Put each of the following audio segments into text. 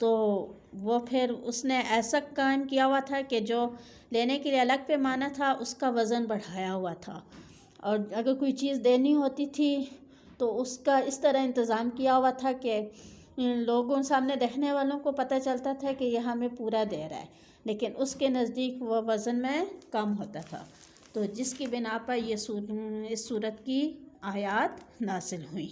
تو وہ پھر اس نے ایسا قائم کیا ہوا تھا کہ جو لینے کے لیے الگ پیمانہ تھا اس کا وزن بڑھایا ہوا تھا، اور اگر کوئی چیز دینی ہوتی تھی تو اس کا اس طرح انتظام کیا ہوا تھا کہ لوگوں سامنے دیکھنے والوں کو پتہ چلتا تھا کہ یہ ہمیں پورا دے رہا ہے، لیکن اس کے نزدیک وہ وزن میں کم ہوتا تھا، تو جس کی بنا پر یہ اس صورت کی آیات نازل ہوئی۔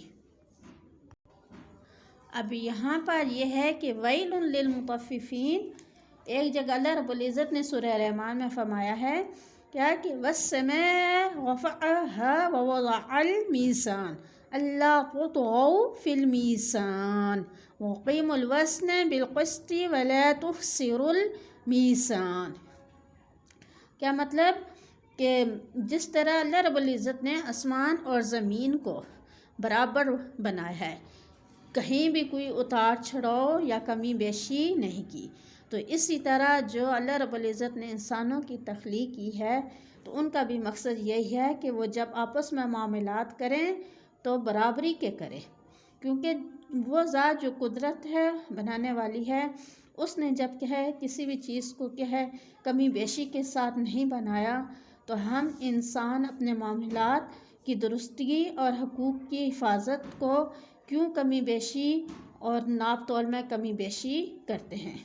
اب یہاں پر یہ ہے کہ ویل للمطففین، ایک جگہ اللہ رب العزت نے سورہ رحمان میں فرمایا ہے کیا کہ والسماء رفعها ووضع الميزان الا تطغوا في الميزان وقيموا الوزن بالقسط ولا تخسروا الميزان۔ کیا مطلب کہ جس طرح اللہ رب العزت نے آسمان اور زمین کو برابر بنایا ہے، کہیں بھی کوئی اتار چڑھاؤ یا کمی بیشی نہیں کی، تو اسی طرح جو اللہ رب العزت نے انسانوں کی تخلیق کی ہے تو ان کا بھی مقصد یہی ہے کہ وہ جب آپس میں معاملات کریں تو برابری کے کریں، کیونکہ وہ ذات جو قدرت ہے بنانے والی ہے، اس نے جب کہ ہے کسی بھی چیز کو کہ ہے کمی بیشی کے ساتھ نہیں بنایا، تو ہم انسان اپنے معاملات کی درستگی اور حقوق کی حفاظت کو کیوں کمی بیشی اور ناپ تول میں کمی بیشی کرتے ہیں۔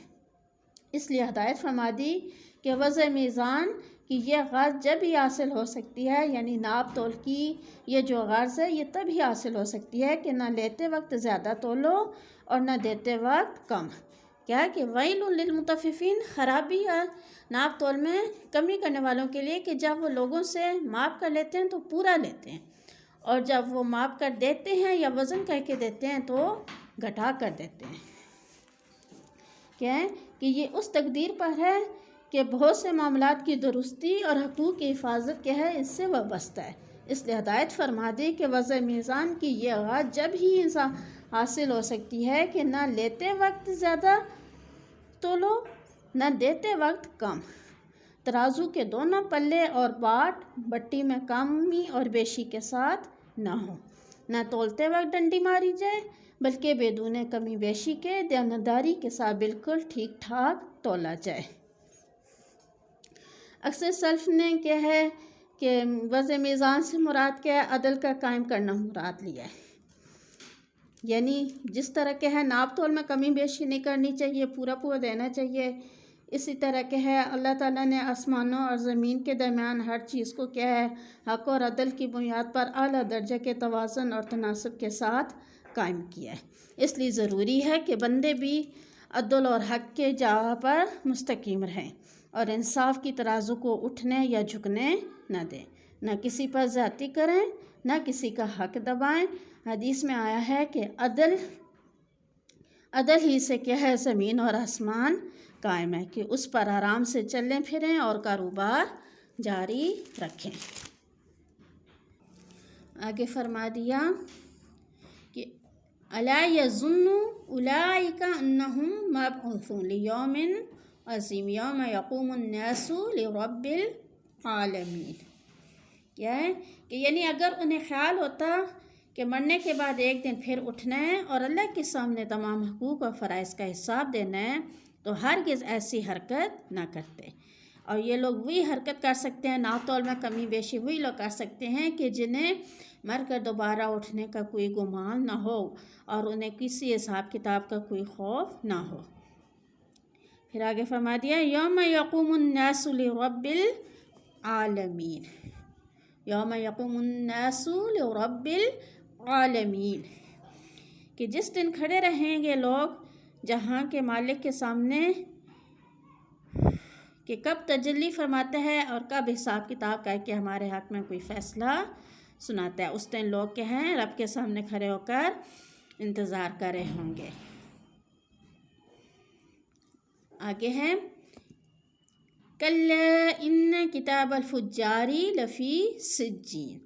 اس لیے ہدایت فرما دی کہ وضع میزان کی یہ غرض جب ہی حاصل ہو سکتی ہے، یعنی ناپ تول کی یہ جو غرض ہے یہ تب ہی حاصل ہو سکتی ہے کہ نہ لیتے وقت زیادہ تولو اور نہ دیتے وقت کم۔ کیا کہ ویل للمطففین، خرابی ہے ناپ تول میں کمی کرنے والوں کے لیے کہ جب وہ لوگوں سے ماپ کر لیتے ہیں تو پورا لیتے ہیں، اور جب وہ ماپ کر دیتے ہیں یا وزن کر کے دیتے ہیں تو گھٹا کر دیتے ہیں۔ کیا ہے کہ یہ اس تقدیر پر ہے کہ بہت سے معاملات کی درستی اور حقوق کی حفاظت کیا ہے اس سے وابستہ ہے، اس لیے ہدایت فرما دی کہ وضع میزان کی یہ غرض جب ہی انسان حاصل ہو سکتی ہے کہ نہ لیتے وقت زیادہ تولو نہ دیتے وقت کم، ترازو کے دونوں پلے اور باٹ بٹی میں کمی اور بیشی کے ساتھ نہ ہو، نہ تولتے وقت ڈنڈی ماری جائے بلکہ بدون کمی بیشی کے دیانتداری کے ساتھ بالکل ٹھیک ٹھاک تولا جائے۔ اکثر سلف نے کیا ہے کہ وضع میزان سے مراد کیا ہے عدل کا قائم کرنا مراد لیا ہے، یعنی جس طرح کہ ہے ناپ تول میں کمی بیشی نہیں کرنی چاہیے، پورا پورا دینا چاہیے، اسی طرح کہ ہے اللہ تعالیٰ نے آسمانوں اور زمین کے درمیان ہر چیز کو کیا ہے حق اور عدل کی بنیاد پر اعلیٰ درجے کے توازن اور تناسب کے ساتھ قائم کیا ہے۔ اس لیے ضروری ہے کہ بندے بھی عدل اور حق کے جگہ پر مستقیم رہیں اور انصاف کی ترازو کو اٹھنے یا جھکنے نہ دیں، نہ کسی پر زیادتی کریں، نہ کسی کا حق دبائیں۔ حدیث میں آیا ہے کہ عدل ہی سے کیا ہے زمین اور آسمان قائم ہے، کہ اس پر آرام سے چلیں پھریں اور کاروبار جاری رکھیں۔ آگے فرما دیا کہ الا یظن اولئک انہم مبعوثون لیوم عظیم یوم یقوم الناس لرب العالمین۔ کیا ہے کہ یعنی اگر انہیں خیال ہوتا کہ مرنے کے بعد ایک دن پھر اٹھنا ہے اور اللہ کے سامنے تمام حقوق اور فرائض کا حساب دینا ہے تو ہرگز ایسی حرکت نہ کرتے، اور یہ لوگ وہی حرکت کر سکتے ہیں، ناپ تول میں کمی بیشی وہی لوگ کر سکتے ہیں کہ جنہیں مر کر دوبارہ اٹھنے کا کوئی گمان نہ ہو اور انہیں کسی حساب کتاب کا کوئی خوف نہ ہو۔ پھر آگے فرما دیا یوم یقوم الناس لرب العالمین، یوم یقوم الناس لرب العالمین، کہ جس دن کھڑے رہیں گے لوگ جہاں کے مالک کے سامنے، کہ کب تجلی فرماتا ہے اور کب حساب کتاب کر کے ہمارے حق میں کوئی فیصلہ سناتا ہے، اس دن لوگ کے ہیں رب کے سامنے کھڑے ہو کر انتظار کر رہے ہوں گے۔ آگے ہیں کلا ان کتاب الفجار لفی سجین،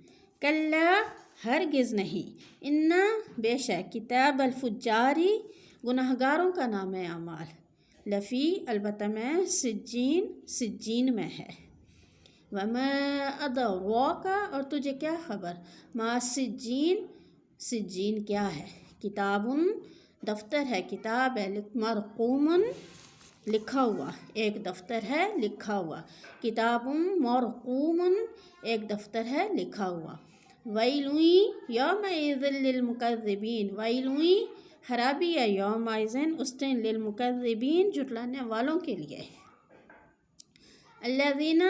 کلا ہرگز نہیں، ان بے شک، کتاب الفجاری گناہگاروں کا نام اعمال، لفی البتہ میں، سجین میں ہے، وما ادراک اور تجھے کیا خبر، ما سجین کیا ہے، کتاب دفتر ہے، کتاب ہے، مرقوم لکھا ہوا، ایک دفتر ہے لکھا ہوا، کتاب مرقوم ایک دفتر ہے لکھا ہوا۔ ویلوئی یومئذ للمکذبین، ویلوئی خرابی ہے یومئذ اس دن للمکذبین جھٹلانے والوں کے لیے۔ الذین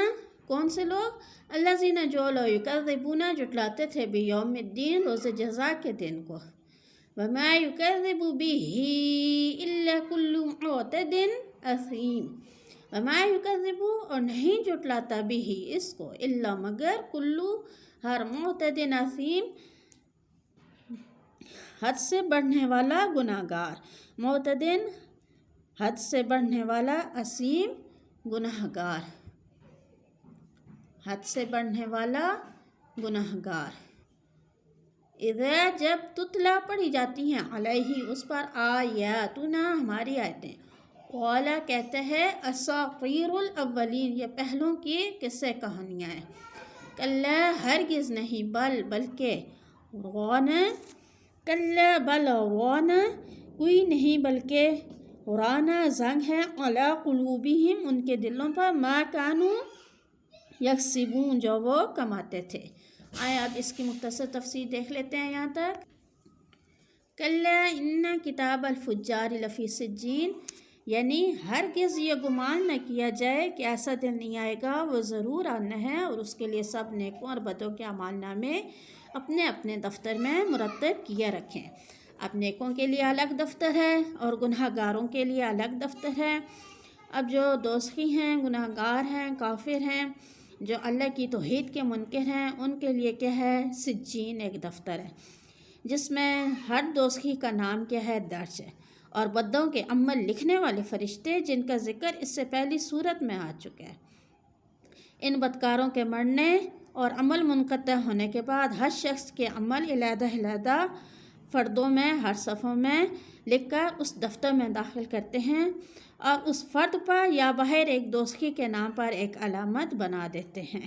کون سے لوگ؟ الذین جو لوگ یکذبون جھٹلاتے تھے بیوم الدین روز جزا کے دن کو۔ وما یکذب بہ الا کل معتد اثیم، وما یکذب اور نہیں جھٹلاتا بھی اس کو الا مگر کلو ہر معتد اثیم حد سے بڑھنے والا گناہ گار، معتدن حد سے بڑھنے والا، اثیم گناہ گار، حد سے بڑھنے والا گناہ گار۔ اذا جب تتلا پڑھی جاتی ہیں علیہ اس پر آیاتنا ہماری آیتیں، قولا کہتے ہیں اساطیر الاولین یہ پہلوں کی قصے کہانیاں ہیں، کلا ہرگز نہیں، بلکہ غون کلا بل غون کوئی نہیں بلکہ رانا زنگ ہے علی قلوبہم ان کے دلوں پر ما کانوا یکسبون جو وہ کماتے تھے۔ آئے اب اس کی مختصر تفسیر دیکھ لیتے ہیں یہاں تک۔ کلا ان کتاب الفجار لفی سجین، یعنی ہرگز یہ گمان نہ کیا جائے کہ ایسا دن نہیں آئے گا، وہ ضرور آنا ہے، اور اس کے لیے سب نیکوں اور بدوں کے اعمال نامے اپنے اپنے دفتر میں مرتب کیے رکھیں۔ اب نیکوں کے لیے الگ دفتر ہے اور گناہ گاروں کے لیے الگ دفتر ہے۔ اب جو دوزخی ہیں، گناہ گار ہیں، کافر ہیں، جو اللہ کی توحید کے منکر ہیں، ان کے لیے کیا ہے؟ سجین ایک دفتر ہے جس میں ہر دوزخی کا نام کیا ہے؟ درج ہے، اور بدوں کے عمل لکھنے والے فرشتے جن کا ذکر اس سے پہلی صورت میں آ چکا ہے۔ ان بدکاروں کے مرنے اور عمل منقطع ہونے کے بعد ہر شخص کے عمل علیحدہ علیحدہ فردوں میں، ہر صفوں میں لکھ کر اس دفتر میں داخل کرتے ہیں، اور اس فرد پر یا باہر ایک دوزخی کے نام پر ایک علامت بنا دیتے ہیں۔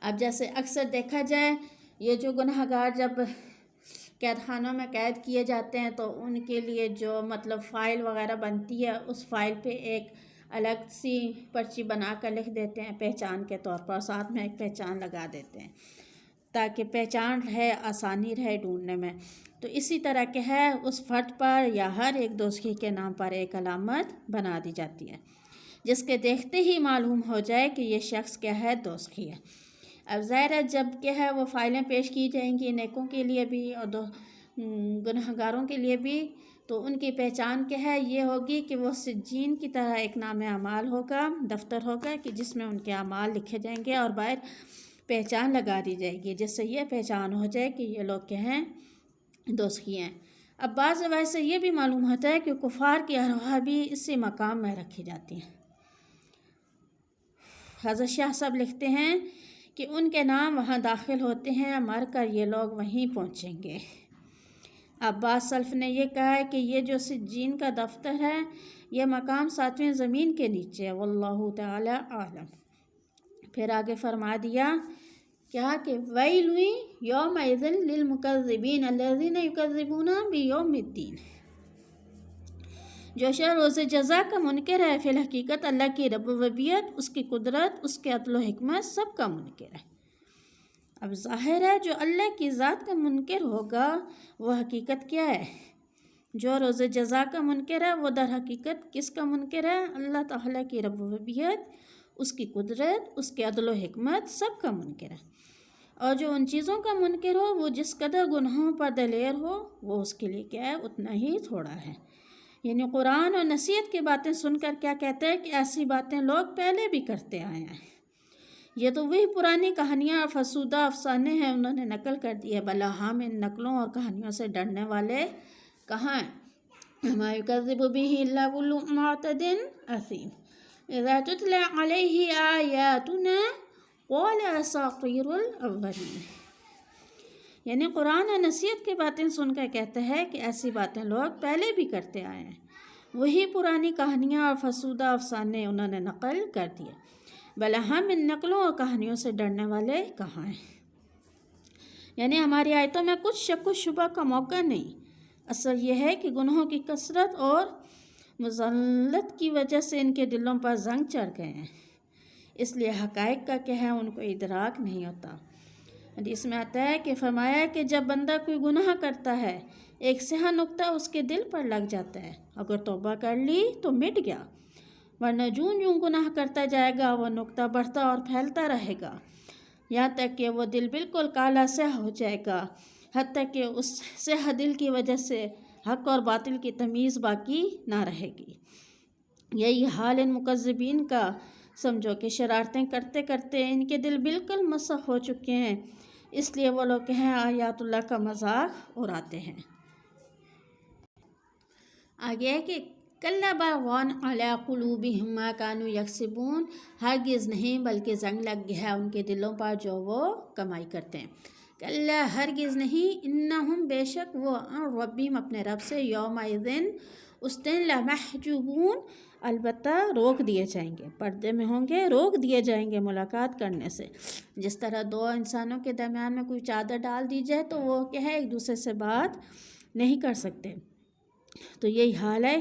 اب جیسے اکثر دیکھا جائے، یہ جو گناہ گار جب قید خانوں میں قید کیے جاتے ہیں تو ان کے لیے جو مطلب فائل وغیرہ بنتی ہے، اس فائل پہ ایک الگ سی پرچی بنا کر لکھ دیتے ہیں پہچان کے طور پر، ساتھ میں ایک پہچان لگا دیتے ہیں تاکہ پہچان رہے، آسانی رہے ڈھونڈنے میں۔ تو اسی طرح کے ہے اس فرد پر یا ہر ایک دوزخی کے نام پر ایک علامت بنا دی جاتی ہے جس کے دیکھتے ہی معلوم ہو جائے کہ یہ شخص کیا ہے؟ دوزخی ہے۔ اب ظاہر ہے جب کیا ہے وہ فائلیں پیش کی جائیں گی نیکوں کے لیے بھی اور گناہ گاروں کے لیے بھی، تو ان کی پہچان کیا ہے؟ یہ ہوگی کہ وہ سجین کی طرح ایک نام اعمال ہوگا، دفتر ہوگا کہ جس میں ان کے اعمال لکھے جائیں گے، اور باہر پہچان لگا دی جائے گی جس سے یہ پہچان ہو جائے کہ یہ لوگ کیا ہیں؟ دوزخی ہیں۔ اب بعض روایت سے یہ بھی معلوم ہوتا ہے کہ کفار کی ارواح بھی اسی مقام میں رکھی جاتی ہیں۔ حضرت شاہ صاحب لکھتے ہیں کہ ان کے نام وہاں داخل ہوتے ہیں، مر کر یہ لوگ وہیں پہنچیں گے۔ اب بعض سلف نے یہ کہا ہے کہ یہ جو سجین کا دفتر ہے یہ مقام 7ویں زمین کے نیچے ہے، واللہ تعالی اعلم۔ پھر آگے فرما دیا کیا کہ ویل یومئذ للمکذبین الذین یکذبون بیوم الدین، جو شخص روز جزا کا منکر ہے، فی الحقیقت اللہ کی ربوبیت، اس کی قدرت، اس کے عدل و حکمت سب کا منکر ہے۔ اب ظاہر ہے جو اللہ کی ذات کا منکر ہوگا وہ حقیقت کیا ہے؟ جو روز جزا کا منکر ہے وہ در حقیقت کس کا منکر ہے؟ اللہ تعالیٰ کی ربوبیت، اس کی قدرت، اس کے عدل و حکمت سب کا منکر ہے۔ اور جو ان چیزوں کا منکر ہو وہ جس قدر گناہوں پر دلیر ہو وہ اس کے لیے کیا ہے؟ اتنا ہی تھوڑا ہے۔ یعنی قرآن اور نصیحت کی باتیں سن کر کیا کہتے ہیں کہ ایسی باتیں لوگ پہلے بھی کرتے آئے ہیں، یہ تو وہی پرانی کہانیاں اور فرسودہ افسانے ہیں، انہوں نے نقل کر دی ہے، بھلا ہم ان نقلوں اور کہانیوں سے ڈرنے والے کہاں ہیں؟ ما یکذب بہ الا کل معتد اثیم اذا تتلی علیہ آیاتنا قال اساطیر الاولین، یعنی قرآن اور نصیحت کی باتیں سن کر کہتے ہیں کہ ایسی باتیں لوگ پہلے بھی کرتے آئے ہیں، وہی پرانی کہانیاں اور فرسودہ افسانے انہوں نے نقل کر دیے، بھلا ہم ان نقلوں اور کہانیوں سے ڈرنے والے کہاں ہیں؟ یعنی ہماری آیتوں میں کچھ شک و شبہ کا موقع نہیں۔ اصل یہ ہے کہ گناہوں کی کثرت اور مذلت کی وجہ سے ان کے دلوں پر زنگ چڑھ گئے ہیں، اس لیے حقائق کا کیا ہے ان کو ادراک نہیں ہوتا۔ حدیث میں آتا ہے کہ فرمایا کہ جب بندہ کوئی گناہ کرتا ہے ایک سیاہ نقطہ اس کے دل پر لگ جاتا ہے، اگر توبہ کر لی تو مٹ گیا، ورنہ جوں جوں گناہ کرتا جائے گا وہ نقطہ بڑھتا اور پھیلتا رہے گا، یہاں تک کہ وہ دل بالکل کالا سیاہ ہو جائے گا، حتیٰ کہ اس سیاہ دل کی وجہ سے حق اور باطل کی تمیز باقی نہ رہے گی۔ یہی حال ان مکذبین کا سمجھو کہ شرارتیں کرتے کرتے ان کے دل بالکل مسخ ہو چکے ہیں، اس لیے وہ لوگ کہیں آیات اللہ کا مذاق اڑاتے ہیں۔ آگے ہے کہ کلا بل ران علی قلوبہم ما کانوا یکسبون، ہرگز نہیں بلکہ زنگ لگ گیا ہے ان کے دلوں پر جو وہ کمائی کرتے ہیں۔ کلا ہرگز نہیں، انہم بے شک وہ عن ربہم اپنے رب سے یومئذ اس دن لمحجوبون البتہ روک دیے جائیں گے، پردے میں ہوں گے، روک دیے جائیں گے ملاقات کرنے سے۔ جس طرح دو انسانوں کے درمیان میں کوئی چادر ڈال دی جائے تو وہ کیا ہے ایک دوسرے سے بات نہیں کر سکتے، تو یہی حال ہے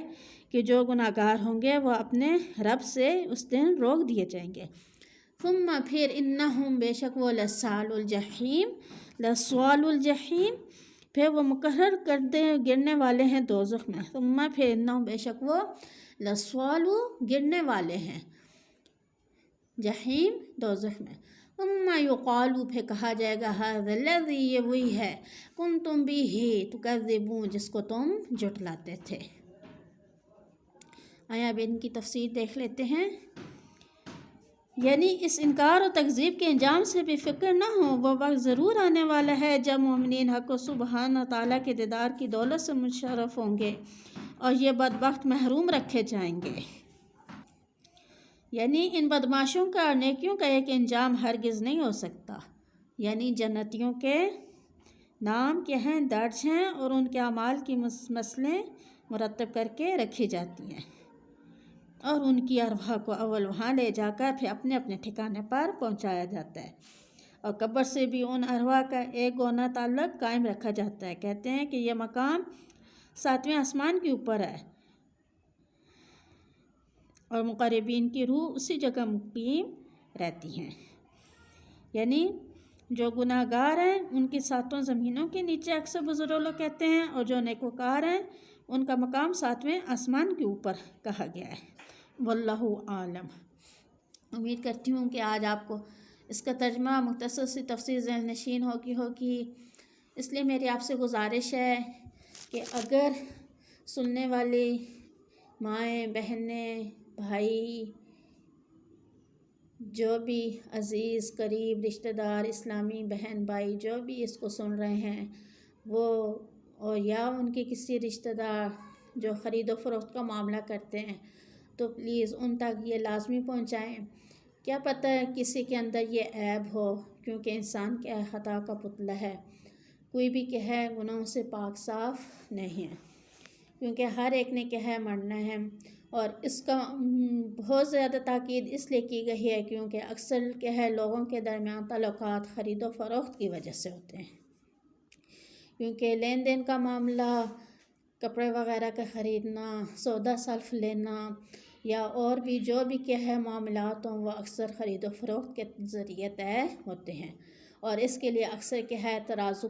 کہ جو گناہ گار ہوں گے وہ اپنے رب سے اس دن روک دیے جائیں گے۔ ثم پھر انہم بے شک وہ لصال الجحیم، لصال الجحیم، پھر وہ مقرر کردے گرنے والے ہیں دوزخ میں۔ ثم پھر انہم بے شک وہ لصال گرنے والے ہیں جحیم دوزخ میں۔ ثم یقال پھر کہا جائے گا ھذا الذی، یہ وہی ہے کنتم بہ تکذبون، جس کو تم جھٹلاتے تھے۔ آیا اب ان کی تفسیر دیکھ لیتے ہیں۔ یعنی اس انکار و تکذیب کے انجام سے بھی فکر نہ ہو، وہ وقت ضرور آنے والا ہے جب مومنین حق و سبحانہ تعالیٰ کے دیدار کی دولت سے مشرف ہوں گے اور یہ بدبخت محروم رکھے جائیں گے۔ یعنی ان بدماشوں کا اور نیکیوں کا ایک انجام ہرگز نہیں ہو سکتا، یعنی جنتیوں کے نام کیا ہیں درج ہیں اور ان کے اعمال کی مسئلیں مرتب کر کے رکھی جاتی ہیں، اور ان کی ارواح کو اول وہاں لے جا کر پھر اپنے اپنے ٹھکانے پر پہنچایا جاتا ہے، اور قبر سے بھی ان ارواح کا ایک گونا تعلق قائم رکھا جاتا ہے۔ کہتے ہیں کہ یہ مقام 7ویں آسمان کے اوپر ہے اور مقربین کی روح اسی جگہ مقیم رہتی ہیں، یعنی جو گناہ گار ہیں ان کی 7 زمینوں کے نیچے اکثر بزرگ لوگ کہتے ہیں، اور جو نیکوکار ہیں ان کا مقام 7ویں آسمان کے اوپر کہا گیا ہے۔ واللہ عالم۔ امید کرتی ہوں کہ آج آپ کو اس کا ترجمہ مختصر سی تفسیر ذہن نشین ہوگی، اس لیے میری آپ سے گزارش ہے کہ اگر سننے والی مائیں، بہنیں، بھائی، جو بھی عزیز قریب رشتہ دار اسلامی بہن بھائی جو بھی اس کو سن رہے ہیں وہ، اور یا ان کے کسی رشتہ دار جو خرید و فروخت کا معاملہ کرتے ہیں تو پلیز ان تک یہ لازمی پہنچائیں۔ کیا پتہ کسی کے اندر یہ عیب ہو، کیونکہ انسان کیا ہے خطا کا پتلا ہے، کوئی بھی کیا ہے گناہوں سے پاک صاف نہیں ہے، کیونکہ ہر ایک نے کیا ہے مرنا ہے، اور اس کا بہت زیادہ تاکید اس لیے کی گئی ہے کیونکہ اکثر کیا ہے لوگوں کے درمیان تعلقات خرید و فروخت کی وجہ سے ہوتے ہیں، کیونکہ لین دین کا معاملہ، کپڑے وغیرہ کا خریدنا، سودا سلف لینا یا اور بھی جو بھی کیا ہے معاملات ہوں وہ اکثر خرید و فروخت کے ذریعے طے ہوتے ہیں، اور اس کے لیے اکثر کیا ہے ترازو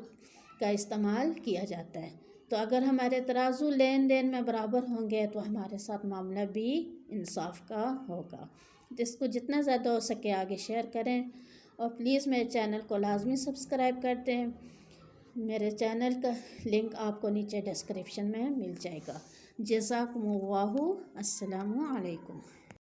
کا استعمال کیا جاتا ہے، تو اگر ہمارے ترازو لین دین میں برابر ہوں گے تو ہمارے ساتھ معاملہ بھی انصاف کا ہوگا۔ جس کو جتنا زیادہ ہو سکے آگے شیئر کریں، اور پلیز میرے چینل کو لازمی سبسکرائب کر دیں۔ میرے چینل کا لنک آپ کو نیچے ڈسکرپشن میں مل جائے گا۔ جزاکم اللہ، السلام علیکم۔